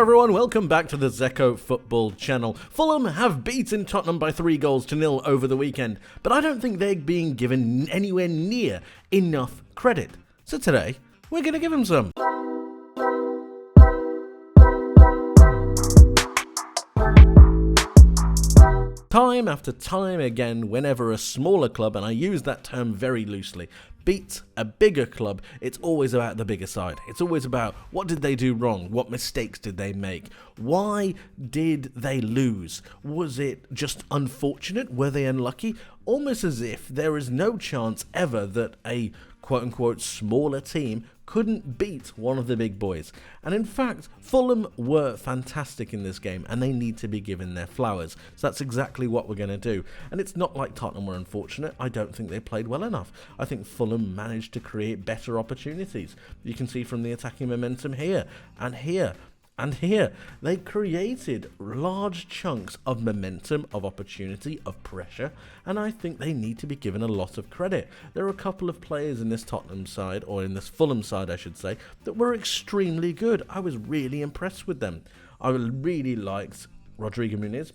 everyone, welcome back to the Zekko Football channel. Fulham have beaten Tottenham by 3-0 over the weekend, but I don't think they're being given anywhere near enough credit. So today, we're going to give them some. Time after time again, whenever a smaller club, and I use that term very loosely, beats a bigger club, it's always about the bigger side. It's always about what did they do wrong? What mistakes did they make? Why did they lose? Was it just unfortunate? Were they unlucky? Almost as if there is no chance ever that a quote-unquote smaller team couldn't beat one of the big boys. And in fact, Fulham were fantastic in this game and they need to be given their flowers. So that's exactly what we're going to do. And it's not like Tottenham were unfortunate. I don't think they played well enough. I think Fulham managed to create better opportunities. You can see from the attacking momentum here and here. And here, they created large chunks of momentum, of opportunity, of pressure, and I think they need to be given a lot of credit. There are a couple of players in this Tottenham side, or in this Fulham side I should say, that were extremely good. I was really impressed with them. I really liked Rodrigo Muniz.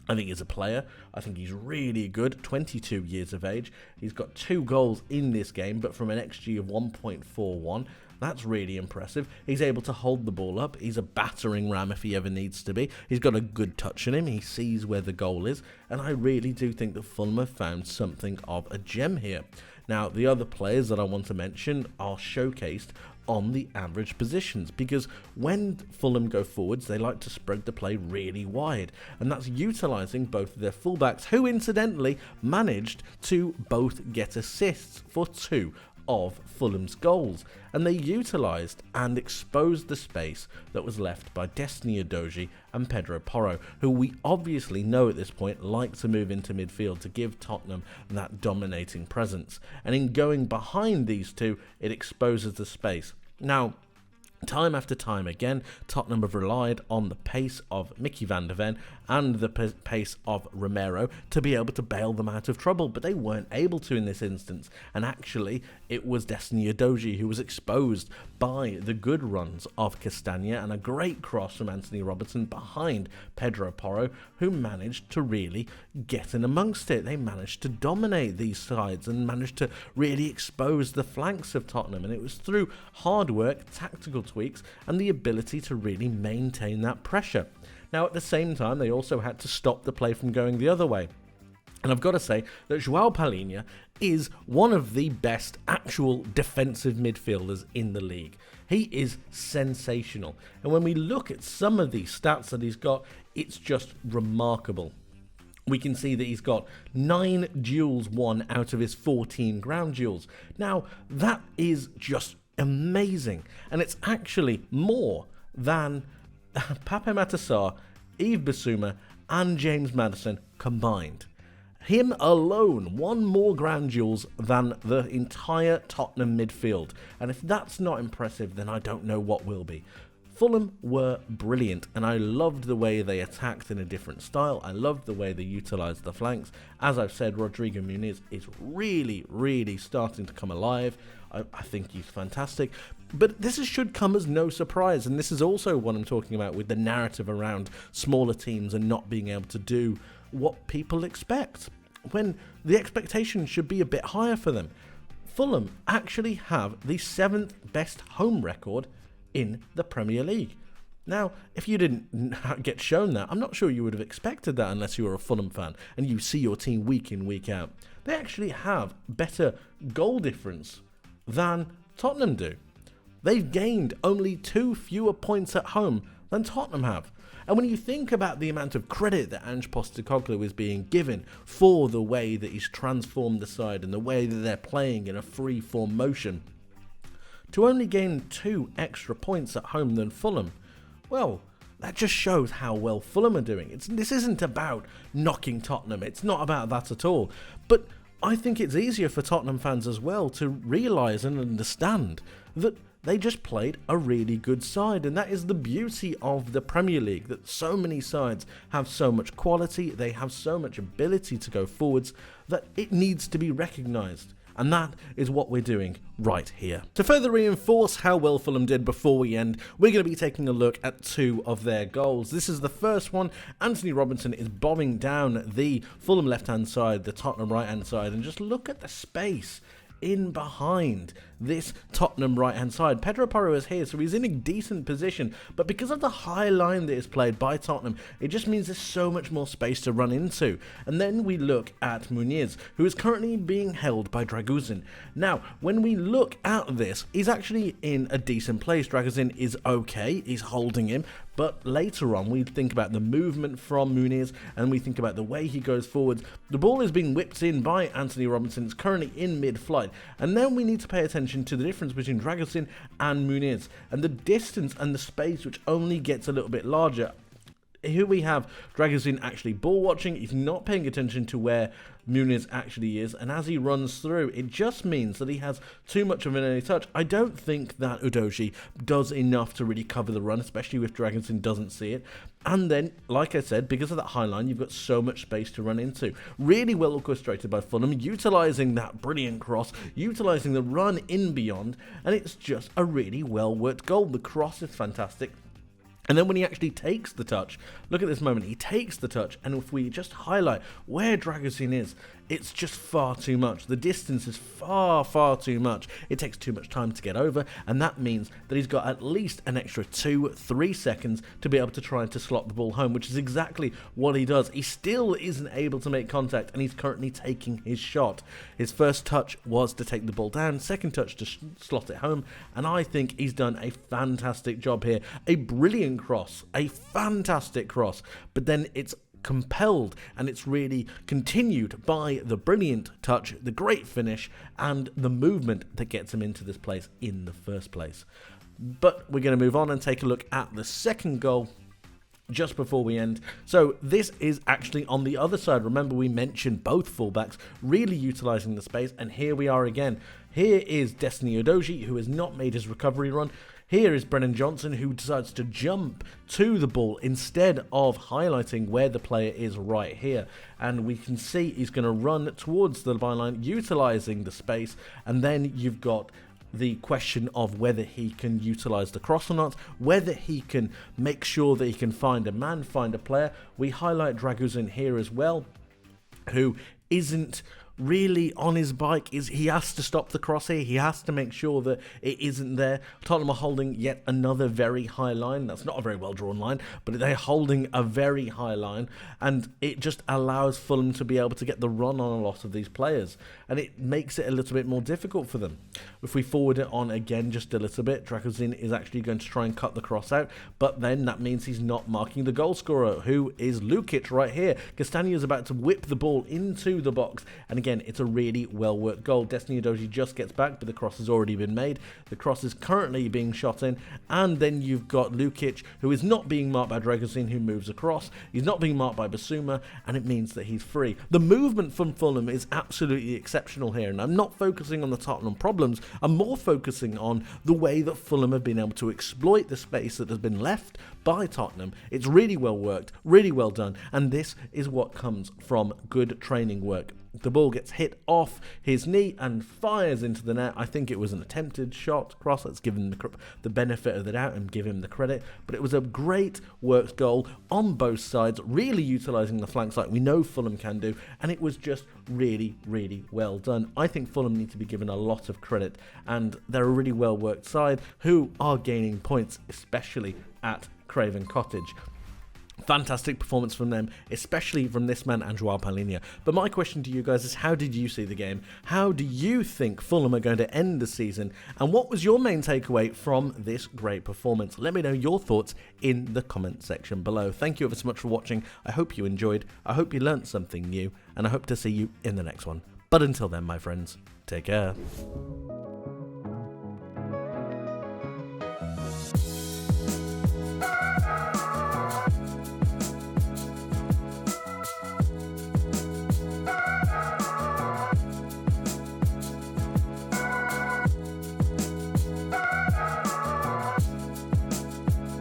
I think he's a player. I think he's really good, 22 years of age. He's got 2 goals in this game, but from an XG of 1.41. That's really impressive. He's able to hold the ball up. He's a battering ram if he ever needs to be. He's got a good touch in him. He sees where the goal is. And I really do think that Fulham have found something of a gem here. Now, the other players that I want to mention are showcased on the average positions, because when Fulham go forwards, they like to spread the play really wide, and that's utilising both of their fullbacks, who incidentally managed to both get assists for 2 of Fulham's goals, and they utilised and exposed the space that was left by Destiny Udogie and Pedro Porro, who we obviously know at this point like to move into midfield to give Tottenham that dominating presence, and in going behind these two, it exposes the space. Now, time after time again, Tottenham have relied on the pace of Mickey van der Ven and the pace of Romero to be able to bail them out of trouble, but they weren't able to in this instance, and actually it was Destiny Udogie who was exposed by the good runs of Castagna and a great cross from Anthony Robertson behind Pedro Porro, who managed to really get in amongst it. They managed to dominate these sides and managed to really expose the flanks of Tottenham, and it was through hard work, tactical tweaks, and the ability to really maintain that pressure. Now, at the same time, they also had to stop the play from going the other way. And I've got to say that João Palhinha is one of the best actual defensive midfielders in the league. He is sensational. And when we look at some of these stats that he's got, it's just remarkable. We can see that he's got 9 duels won out of his 14 ground duels. Now, that is just amazing. And it's actually more than Pape Matar Sarr, Yves Bissouma and James Maddison combined. Him alone won more ground duels than the entire Tottenham midfield. And if that's not impressive, then I don't know what will be. Fulham were brilliant, and I loved the way they attacked in a different style. I loved the way they utilised the flanks. As I've said, Rodrigo Muniz is really starting to come alive. I think he's fantastic. But this should come as no surprise, and this is also what I'm talking about with the narrative around smaller teams and not being able to do what people expect, when the expectation should be a bit higher for them. Fulham actually have the 7th best home record in the Premier League. Now, if you didn't get shown that, I'm not sure you would have expected that unless you were a Fulham fan and you see your team week in, week out. They actually have better goal difference than Tottenham do. They've gained only 2 fewer points at home than Tottenham have. And when you think about the amount of credit that Ange Postecoglou is being given for the way that he's transformed the side and the way that they're playing in a free-form motion, to only gain 2 extra points at home than Fulham, well, that just shows how well Fulham are doing. This isn't about knocking Tottenham. It's not about that at all. But I think it's easier for Tottenham fans as well to realise and understand that they just played a really good side, and that is the beauty of the Premier League, that so many sides have so much quality, they have so much ability to go forwards, that it needs to be recognised. And that is what we're doing right here. To further reinforce how well Fulham did before we end, we're going to be taking a look at 2 of their goals. This is the first one. Anthony Robinson is bombing down the Fulham left-hand side, the Tottenham right-hand side, and just look at the space in behind this Tottenham right-hand side. Pedro Porro is here, so he's in a decent position, but because of the high line that is played by Tottenham, it just means there's so much more space to run into. And then we look at Muniz, who is currently being held by Draguzin. Now, when we look at this, he's actually in a decent place. Draguzin is okay, he's holding him, but later on we think about the movement from Muniz, and we think about the way he goes forwards. The ball is being whipped in by Anthony Robinson. It's currently in mid-flight, and then we need to pay attention to the difference between Draguzin and Muniz, and the distance and the space, which only gets a little bit larger. Here we have Draguzin actually ball watching. He's not paying attention to where Muniz actually is, and as he runs through, it just means that he has too much of an early touch. I don't think that Udogie does enough to really cover the run, especially if Draguzin doesn't see it. And then, like I said, because of that high line, you've got so much space to run into. Really well orchestrated by Fulham, utilising that brilliant cross, utilising the run in beyond, and it's just a really well worked goal. The cross is fantastic. And then when he actually takes the touch, look at this moment, he takes the touch, and if we just highlight where Draguzin is, it's just far too much. The distance is far, far too much. It takes too much time to get over, and that means that he's got at least an extra 2-3 seconds to be able to try to slot the ball home, which is exactly what he does. He still isn't able to make contact, and he's currently taking his shot. His first touch was to take the ball down, second touch to slot it home, and I think he's done a fantastic job here. A brilliant cross, a fantastic cross, but then it's compelled and it's really continued by the brilliant touch, the great finish, and the movement that gets him into this place in the first place. But we're going to move on and take a look at the second goal just before we end. So this is actually on the other side. Remember, we mentioned both fullbacks really utilising the space, and here we are again. Here is Destiny Udogie, who has not made his recovery run. Here is Brennan Johnson, who decides to jump to the ball instead of highlighting where the player is right here. And we can see he's going to run towards the byline, utilising the space. And then you've got the question of whether he can utilise the cross or not, whether he can make sure that he can find a man, find a player. We highlight Draguzin here as well, who isn't really on his bike. He has to stop the cross here. He has to make sure that it isn't there. Tottenham are holding yet another very high line. That's not a very well drawn line, but they're holding a very high line, and it just allows Fulham to be able to get the run on a lot of these players, and it makes it a little bit more difficult for them. If we forward it on again just a little bit, Draguzin is actually going to try and cut the cross out, but then that means he's not marking the goal scorer, who is Lukic right here. Castagne is about to whip the ball into the box, and again, it's a really well-worked goal. Destiny Udogie just gets back, but the cross has already been made. The cross is currently being shot in, and then you've got Lukic, who is not being marked by Draguzin, who moves across. He's not being marked by Basuma, and it means that he's free. The movement from Fulham is absolutely exceptional here, and I'm not focusing on the Tottenham problems. I'm more focusing on the way that Fulham have been able to exploit the space that has been left by Tottenham. It's really well worked, really well done, and this is what comes from good training work. The ball gets hit off his knee and fires into the net. I think it was an attempted shot cross. Let's give him the benefit of the doubt and give him the credit. But it was a great worked goal on both sides, really utilising the flanks like we know Fulham can do. And it was just really, really well done. I think Fulham need to be given a lot of credit. And they're a really well worked side who are gaining points, especially at Craven Cottage. Fantastic performance from them, especially from this man, Joao Palhinha. But my question to you guys is, how did you see the game? How do you think Fulham are going to end the season? And what was your main takeaway from this great performance? Let me know your thoughts in the comment section below. Thank you ever so much for watching. I hope you enjoyed. I hope you learnt something new. And I hope to see you in the next one. But until then, my friends, take care.